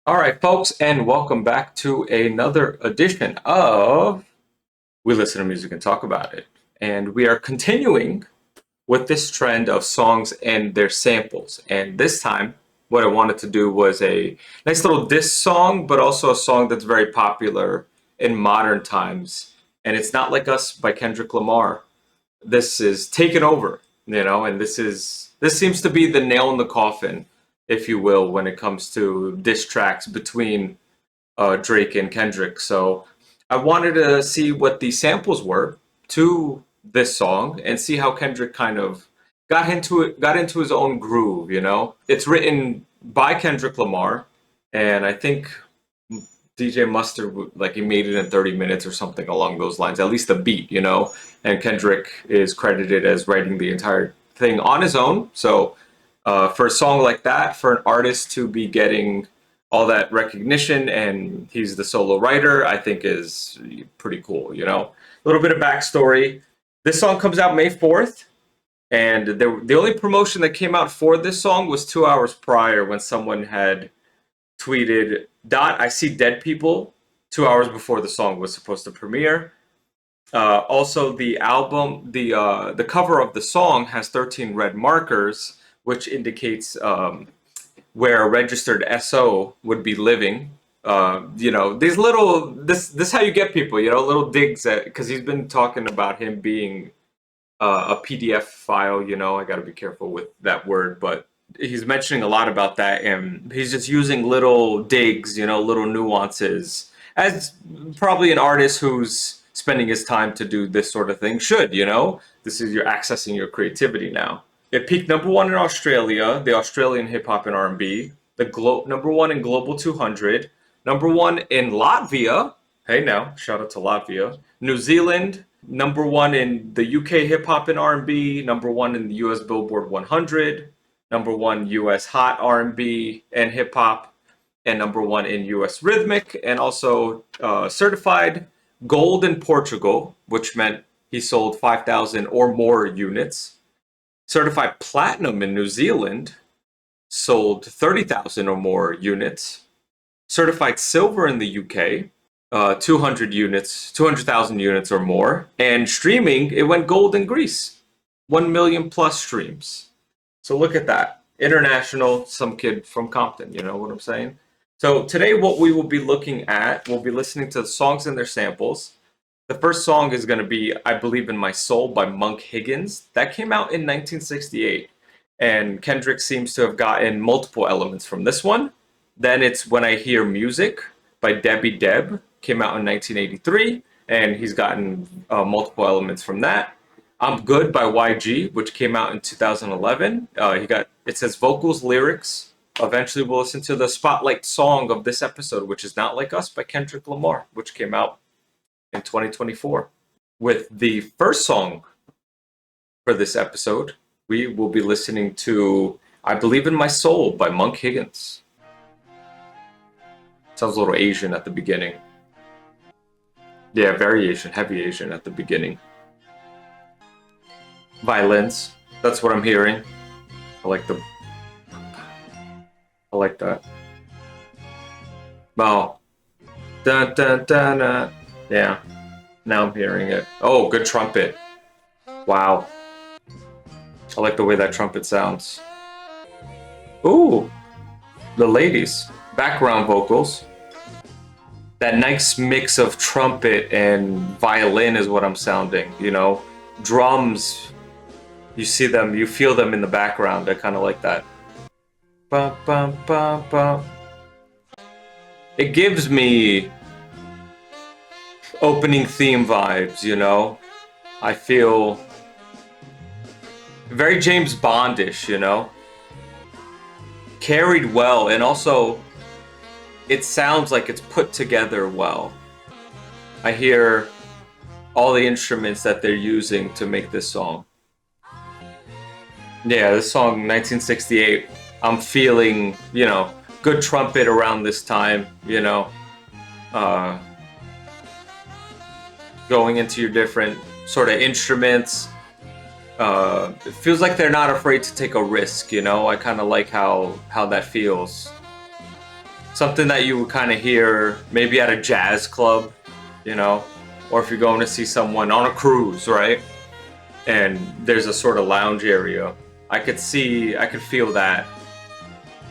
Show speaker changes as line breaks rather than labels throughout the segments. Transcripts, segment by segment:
All right, folks, and welcome back to another edition of We Listen to Music and Talk About It. And we are continuing with this trend of songs and their samples. And this time, what I wanted to do was a nice little diss song, but also a song that's very popular in modern times. And it's Not Like Us by Kendrick Lamar. This is Taken Over, and this seems to be the nail in the coffin, if you will, when it comes to diss tracks between Drake and Kendrick. So I wanted to see what the samples were to this song and see how Kendrick kind of got into his own groove. It's written by Kendrick Lamar, and I think DJ Mustard, like, he made it in 30 minutes or something along those lines, at least the beat. And Kendrick is credited as writing the entire thing on his own. So for a song like that, for an artist to be getting all that recognition and he's the solo writer, I think is pretty cool. A little bit of backstory. This song comes out May 4th. And the only promotion that came out for this song was 2 hours prior when someone had tweeted, "Dot, I see dead people," 2 hours before the song was supposed to premiere. Also, the album, the cover of the song has 13 red markers, which indicates where a registered SO would be living. These little this how you get people. Little digs at, because he's been talking about him being a PDF file. I got to be careful with that word, but he's mentioning a lot about that, and he's just using little digs, little nuances, as probably an artist who's spending his time to do this sort of thing should. This is, you're accessing your creativity now. It peaked number one in Australia, the Australian hip hop and R&B, number one in Global 200, number one in Latvia. Hey, now shout out to Latvia. New Zealand, number one in the UK hip hop and R&B, number one in the US Billboard 100, number one US hot R&B and hip hop, and number one in US rhythmic, and also certified gold in Portugal, which meant he sold 5,000 or more units. Certified platinum in New Zealand, sold 30,000 or more units. Certified silver in the UK, 200,000 units or more. And streaming, it went gold in Greece, 1 million plus streams. So look at that. International, some kid from Compton, you know what I'm saying? So today what we will be looking at, we'll be listening to the songs and their samples. The first song is going to be I Believe in My Soul by Monk Higgins. That came out in 1968. And Kendrick seems to have gotten multiple elements from this one. Then it's When I Hear Music by Debbie Deb. Came out in 1983. And he's gotten multiple elements from that. I'm Good by YG, which came out in 2011. It says vocals, lyrics. Eventually we'll listen to the spotlight song of this episode, which is Not Like Us by Kendrick Lamar, which came out in 2024. With the first song for this episode, we will be listening to I Believe in My Soul by Monk Higgins. Sounds a little Asian at the beginning. Yeah, very Asian, heavy Asian at the beginning. Violins, that's what I'm hearing. I like that. Wow. Dun, dun, dun, dun. Yeah, now I'm hearing it. Oh, good trumpet. Wow. I like the way that trumpet sounds. Ooh, the ladies. Background vocals. That nice mix of trumpet and violin is what I'm sounding, Drums, you see them, you feel them in the background. I kind of like that. Bum, bum, bum, bum. It gives me opening theme vibes, I feel very James Bondish, carried well, and also it sounds like it's put together well. I hear all the instruments that they're using to make this song. Yeah, this song, 1968, I'm feeling, good trumpet around this time, going into your different sort of instruments. It feels like they're not afraid to take a risk, I kind of like how that feels. Something that you would kind of hear maybe at a jazz club, you know, or if you're going to see someone on a cruise, right? And there's a sort of lounge area. I could feel that.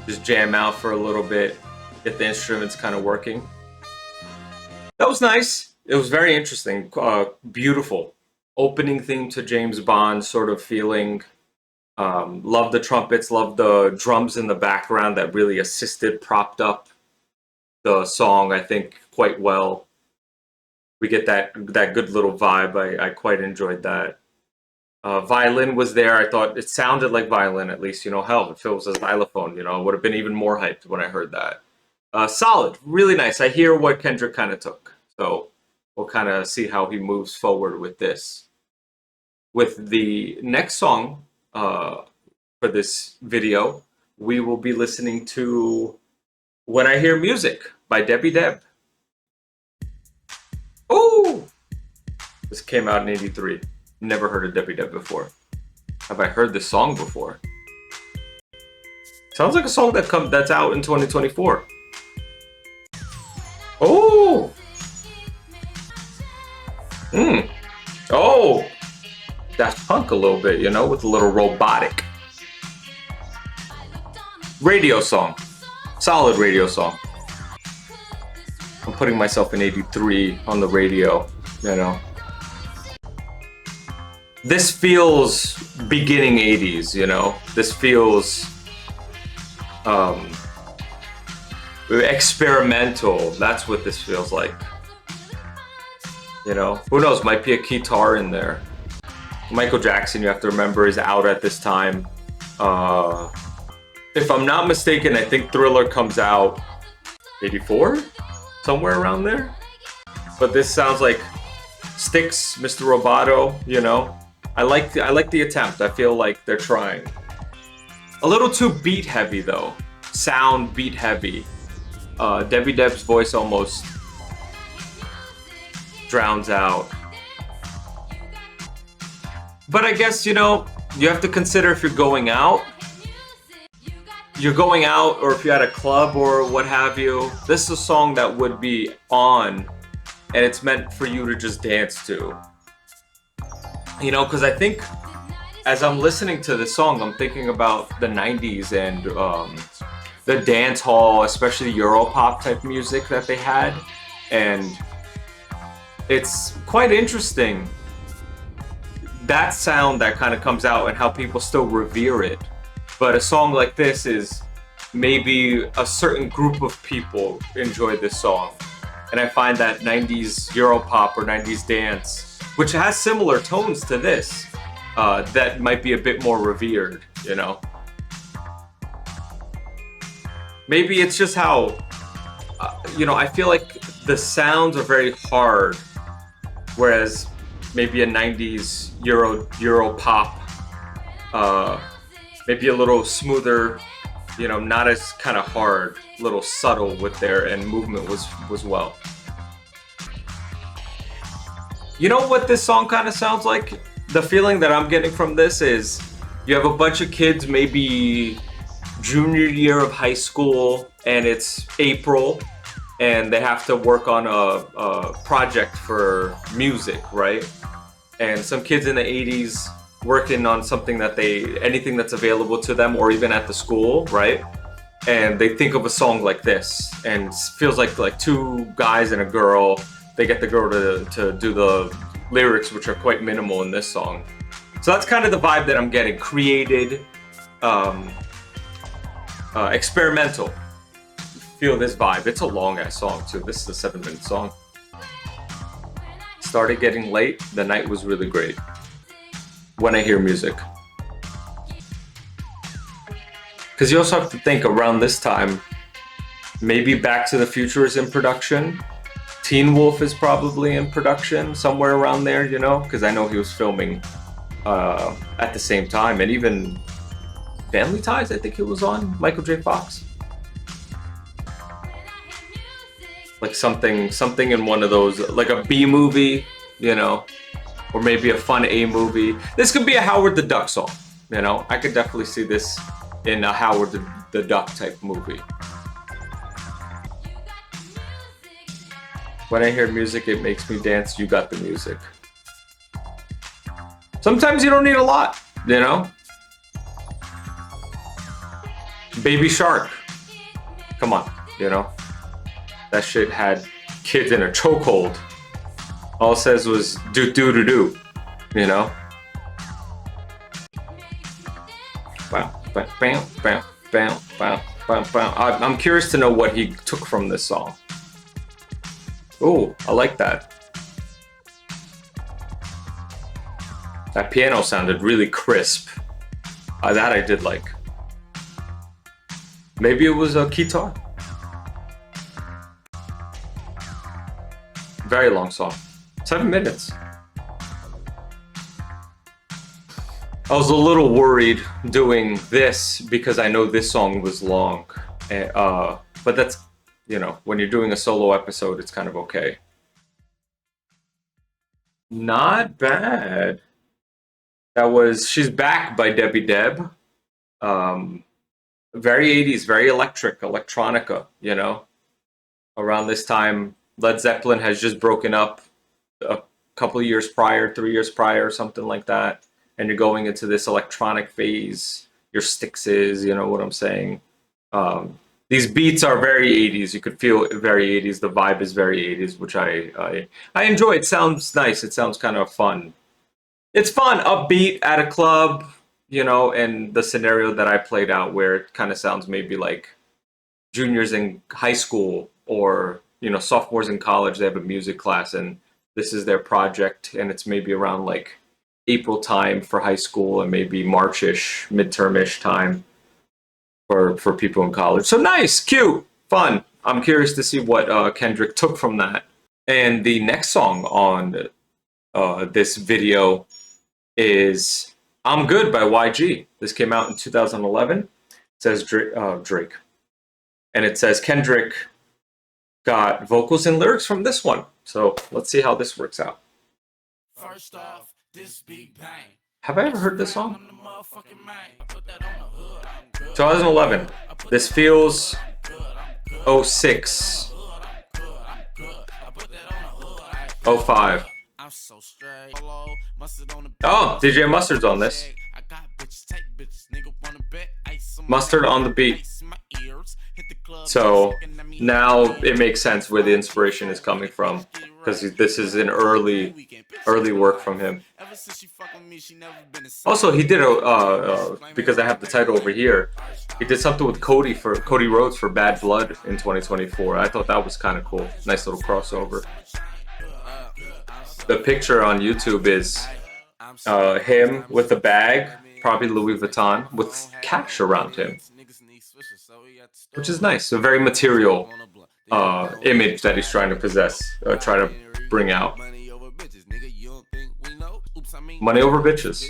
Just jam out for a little bit, get the instruments kind of working. That was nice. It was very interesting. Beautiful. Opening theme to James Bond sort of feeling. Love the trumpets, love the drums in the background that really assisted, propped up the song, I think, quite well. We get that good little vibe. I quite enjoyed that. Violin was there. I thought it sounded like violin, at least. You know, hell, if it was a xylophone, you know, it would have been even more hyped when I heard that. Solid, really nice. I hear what Kendrick kind of took. So we'll kind of see how he moves forward with this. With the next song for this video, we will be listening to When I Hear Music by Debbie Deb. Oh! This came out in '83. Never heard of Debbie Deb before. Have I heard this song before? Sounds like a song that's out in 2024. Oh! Oh! Daft Punk a little bit, you know, with a little robotic. Radio song. Solid radio song. I'm putting myself in '83 on the radio, you know. This feels beginning '80s, you know. This feels experimental. That's what this feels like. You know, who knows? Might be a guitar in there. Michael Jackson, you have to remember, is out at this time. If I'm not mistaken, I think Thriller comes out '84, somewhere around there. But this sounds like Styx, Mr. Roboto, you know. I like the attempt. I feel like they're trying. A little too beat heavy though. Sound beat heavy. Debbie Deb's voice almost drowns out. But I guess, you know, you have to consider if you're going out, or if you're at a club or what have you, this is a song that would be on, and it's meant for you to just dance to. You know, because I think as I'm listening to this song, I'm thinking about the 90s and the dance hall, especially Europop type music that they had. And it's quite interesting, that sound that kind of comes out and how people still revere it. But a song like this is maybe a certain group of people enjoy this song. And I find that 90s Europop or 90s dance, which has similar tones to this, that might be a bit more revered, you know? Maybe it's just how, you know, I feel like the sounds are very hard, whereas maybe a 90s Euro pop, maybe a little smoother, you know, not as kind of hard, a little subtle with there, and movement was well. You know what this song kind of sounds like? The feeling that I'm getting from this is you have a bunch of kids, maybe junior year of high school, and it's April, and they have to work on a project for music, right? And some kids in the 80s working on something anything that's available to them, or even at the school, right? And they think of a song like this, and it feels like two guys and a girl. They get the girl to do the lyrics, which are quite minimal in this song. So that's kind of the vibe that I'm getting. Created, experimental. Feel this vibe. It's a long ass song too. This is a 7-minute song. Started getting late. The night was really great. When I hear music. Because you also have to think around this time, maybe Back to the Future is in production. Teen Wolf is probably in production, somewhere around there, you know? Because I know he was filming at the same time. And even Family Ties, I think he was on, Michael J. Fox. Like something in one of those, like a B movie, you know? Or maybe a fun A movie. This could be a Howard the Duck song, you know? I could definitely see this in a Howard the Duck type movie. When I hear music, it makes me dance. You got the music. Sometimes you don't need a lot, you know? Baby Shark. Come on, you know? That shit had kids in a chokehold. All it says was do do do do, you know? Bam, bam, bam, bam, bam, bam, bam, bam. I'm curious to know what he took from this song. Ooh, I like that. That piano sounded really crisp. That I did like. Maybe it was a guitar. Very long song. 7 minutes. I was a little worried doing this because I know this song was long. But that's, you know, when you're doing a solo episode, it's kind of okay. Not bad. That was She's Back by Debbie Deb. Very 80s, very electronica, you know. Around this time, Led Zeppelin has just broken up a couple of years prior, 3 years prior, something like that. And you're going into this electronic phase. Your Styxes, you know what I'm saying. These beats are very 80s. You could feel very 80s. The vibe is very 80s, which I enjoy. It sounds nice. It sounds kind of fun. It's fun, upbeat at a club, you know, and the scenario that I played out where it kind of sounds maybe like juniors in high school or, you know, sophomores in college. They have a music class and this is their project, and it's maybe around like April time for high school and maybe Marchish, midtermish time for people in college. So nice, cute, fun. I'm curious to see what Kendrick took from that. And the next song on this video is I'm Good by YG. This came out in 2011. It says Drake. And it says Kendrick got vocals and lyrics from this one. So let's see how this works out.
First off, this big bang.
Have I ever heard this song? 2011. This feels 06. 05. Oh, DJ Mustard's on this. Mustard on the beat. So now it makes sense where the inspiration is coming from, because this is an early work from him. Also, he did because I have the title over here, he did something with Cody Rhodes for Bad Blood in 2024. I thought that was kind of cool. Nice little crossover. The picture on YouTube is him with a bag, probably Louis Vuitton, with cash around him, which is nice. A very material image that he's trying to possess, try to bring out. Money over bitches.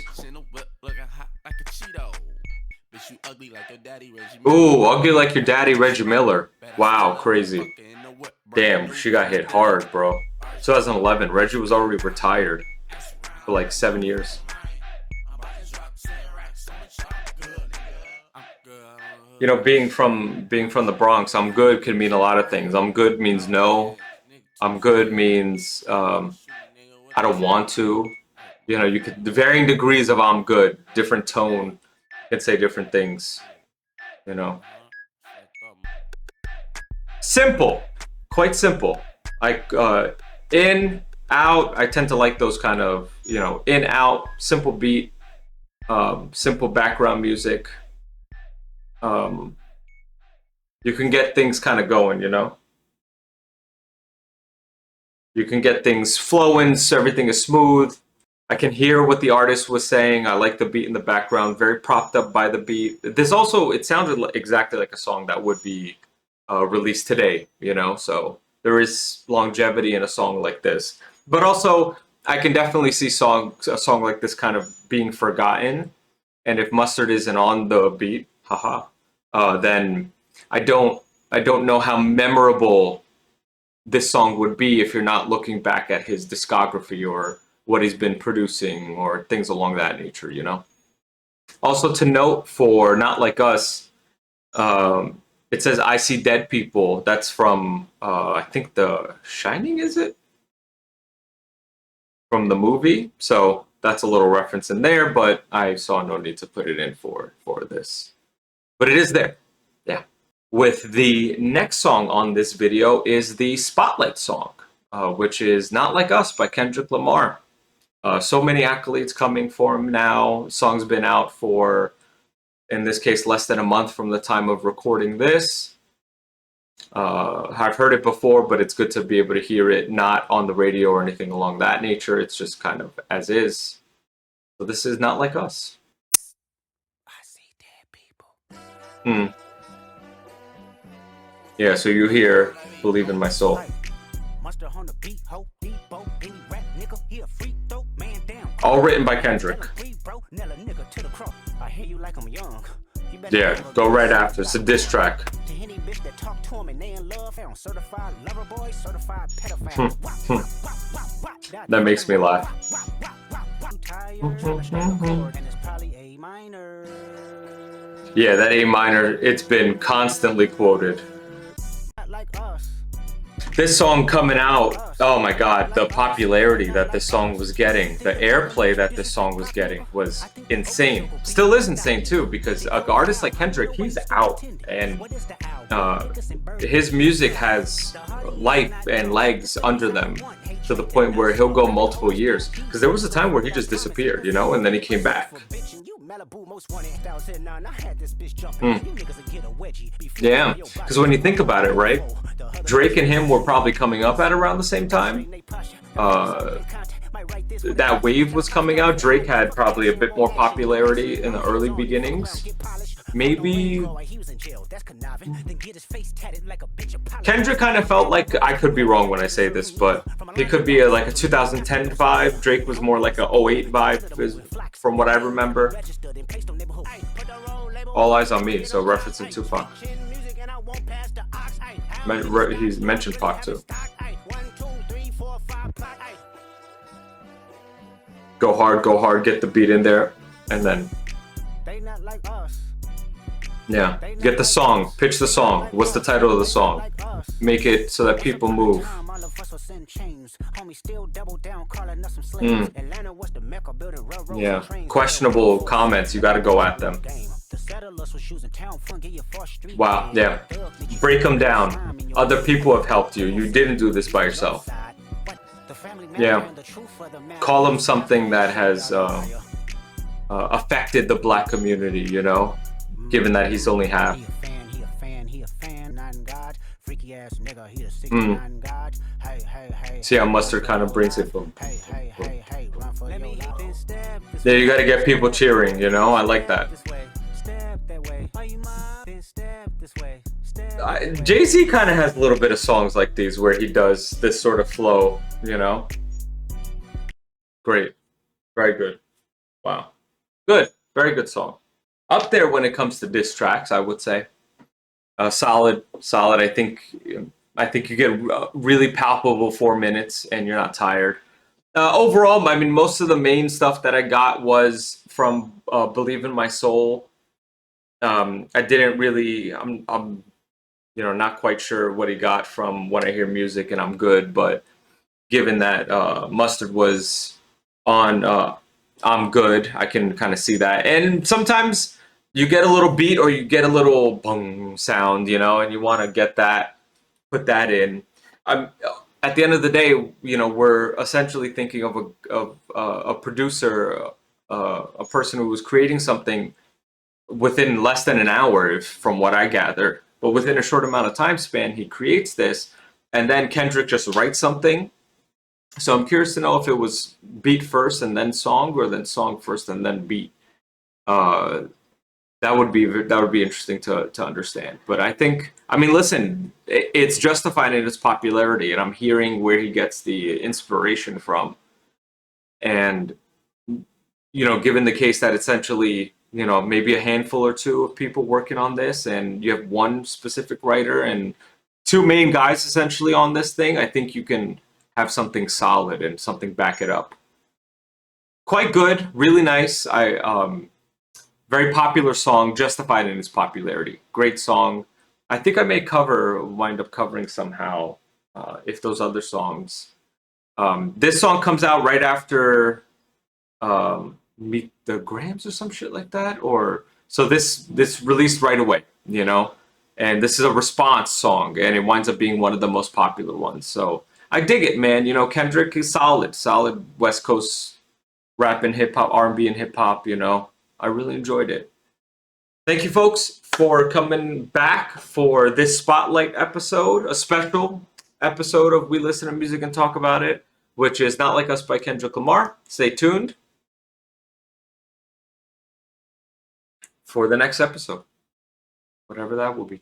Ooh, ugly like your daddy, Reggie Miller. Wow, crazy. Damn, she got hit hard, bro. 2011, Reggie was already retired for like 7 years. You know, being from the Bronx, I'm good can mean a lot of things. I'm good means no. I'm good means I don't want to. You know, you could, the varying degrees of I'm good, different tone can say different things. You know, simple, quite simple. Like in, out. I tend to like those kind of, you know, in, out, simple beat, simple background music. You can get things kind of going, you know? You can get things flowing, so everything is smooth. I can hear what the artist was saying. I like the beat in the background, very propped up by the beat. This also, it sounded exactly like a song that would be released today, you know? So there is longevity in a song like this. But also, I can definitely see a song like this kind of being forgotten. And if Mustard isn't on the beat, then I don't know how memorable this song would be if you're not looking back at his discography or what he's been producing or things along that nature, you know? Also to note for Not Like Us, It says I see dead people. That's from I think The Shining, is it? From the movie. So that's a little reference in there, but I saw no need to put it in for this. But it is there. Yeah. With the next song on this video is the Spotlight song, which is Not Like Us by Kendrick Lamar. So many accolades coming for him now. Song's been out for, in this case, less than a month from the time of recording this. I've heard it before, but it's good to be able to hear it not on the radio or anything along that nature. It's just kind of as is. So this is Not Like Us.
I see dead people.
Yeah, so you hear Believe in My Soul. All written by Kendrick. Yeah, go right after. It's a diss track. That makes me laugh. Yeah, that A minor, it's been constantly quoted. This song coming out, oh my god, the popularity that this song was getting, the airplay that this song was getting was insane. Still is insane too, because an artist like Kendrick, he's out, and his music has life and legs under them to the point where he'll go multiple years. Because there was a time where he just disappeared, you know, and then he came back. Yeah, because when you think about it, right? Drake and him were probably coming up at around the same time. That wave was coming out. Drake had probably a bit more popularity in the early beginnings. Maybe Kendrick kind of felt like, I could be wrong when I say this, but it could be like a 2010 vibe. Drake was more like a 08 vibe, from what I remember. All Eyes on Me, so referencing Tupac. He's mentioned Pac too. Go hard, get the beat in there, and then yeah, get the song, pitch the song. What's the title of the song? Make it so that people move. Yeah, questionable comments, you gotta go at them. Wow, yeah. Break them down. Other people have helped you. You didn't do this by yourself. Yeah. Call him something that has affected the black community, you know? Given that he's only half. See how Mustard kind of brings it from. Yeah, you gotta get people cheering, you know? I like that. Jay-Z kind of has a little bit of songs like these where he does this sort of flow, you know? Great. Very good. Wow. Good. Very good song. Up there when it comes to diss tracks, I would say. Solid. I think you get really palpable 4 minutes and you're not tired. Overall, I mean, most of the main stuff that I got was from Believe in My Soul. I didn't really, I'm not quite sure what he got from When I Hear Music and I'm Good, but given that Mustard was on I'm Good, I can kind of see that. And sometimes you get a little beat or you get a little boom sound, you know, and you want to get that, put that in. At the end of the day, you know, we're essentially thinking of a producer, a person who was creating something within less than an hour, from what I gather. But within a short amount of time span, he creates this, and then Kendrick just writes something. So I'm curious to know if it was beat first and then song, or then song first and then beat. That would be interesting to understand. But I mean, listen, it's justified in its popularity, and I'm hearing where he gets the inspiration from. And, you know, given the case that essentially, you know, maybe a handful or two of people working on this, and you have one specific writer and two main guys essentially on this thing, I think you can have something solid and something back it up. Quite good, really nice. Very popular song, justified in its popularity. Great song. I think I may wind up covering somehow if those other songs. This song comes out right after Meet the Grams or some shit like that, or so this released right away, you know, and this is a response song, and it winds up being one of the most popular ones. So I dig it, man. You know, Kendrick is solid West Coast rap and hip hop, R&B and hip hop. You know, I really enjoyed it. Thank you, folks, for coming back for this spotlight episode, a special episode of We Listen to Music and Talk About It, which is Not Like Us by Kendrick Lamar. Stay tuned for the next episode, whatever that will be.